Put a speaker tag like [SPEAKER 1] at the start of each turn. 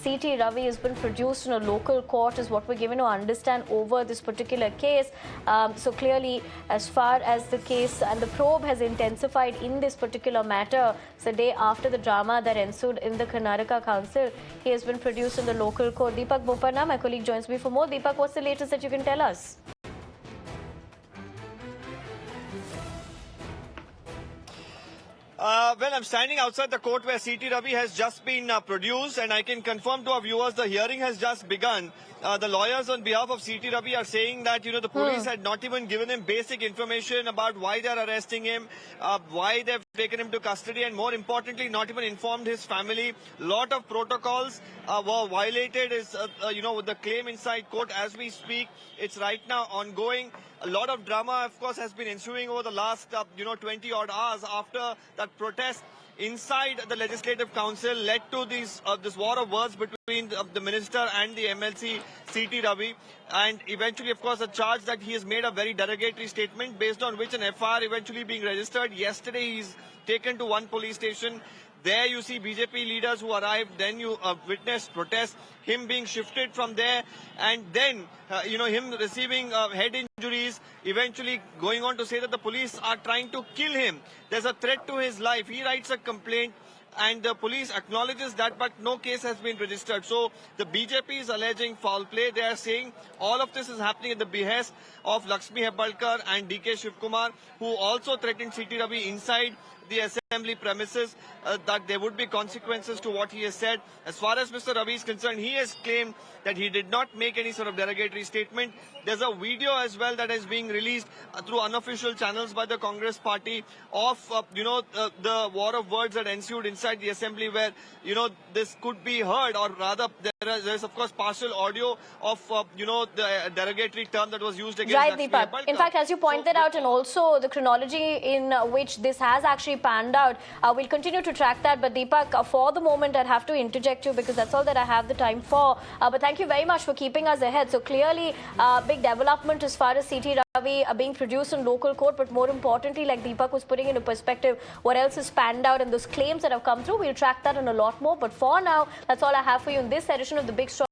[SPEAKER 1] C.T. Ravi has been produced in a local court is what we're given to understand over this particular case. So clearly, as far as the case and the probe has intensified in this particular matter, so the day after the drama that ensued in the Karnataka Council, he has been produced in the local court. Deepak Bopanna, my colleague, joins me for more. Deepak, what's the latest that you can tell us?
[SPEAKER 2] Well, I'm standing outside the court where C.T. Ravi has just been produced, and I can confirm to our viewers the hearing has just begun. The lawyers on behalf of C.T. Ravi are saying that, the police had not even given him basic information about why they're arresting him, why they've taken him to custody, and more importantly, not even informed his family. Lot of protocols were violated, with the claim inside court as we speak. It's right now ongoing. A lot of drama, of course, has been ensuing over the last, 20-odd hours after that protest inside the Legislative Council led to this war of words between the minister and the MLC C.T. Ravi, and eventually, of course, a charge that he has made a very derogatory statement based on which an FIR eventually being registered. Yesterday, he's taken to one police station. There you see BJP leaders who arrived, then you witnessed protest, him being shifted from there, and then, him receiving head injuries, eventually going on to say that the police are trying to kill him. There's a threat to his life. He writes a complaint, and the police acknowledges that, but no case has been registered. So the BJP is alleging foul play. They are saying all of this is happening at the behest of Lakshmi Hebbalkar and D.K. Shivkumar, who also threatened C.T. Ravi inside the assembly premises, that there would be consequences to what he has said. As far as Mr. Ravi is concerned, he has claimed that he did not make any sort of derogatory statement. There's a video as well that is being released through unofficial channels by the Congress party of, the war of words that ensued inside the assembly where, this could be heard, or rather there's of course partial audio of, the derogatory term that was used against
[SPEAKER 1] Right, Deepak. In fact, as you pointed out, and also the chronology in which this has actually panned out, we'll continue to track that. But Deepak, for the moment, I'd have to interject you because that's all that I have the time for. But thank you very much for keeping us ahead. So clearly, big development as far as C.T. Ravi being produced in local court, but more importantly, like Deepak was putting into perspective, what else is panned out and those claims that have come through, we'll track that and a lot more. But for now, that's all I have for you in this edition of the Big Story.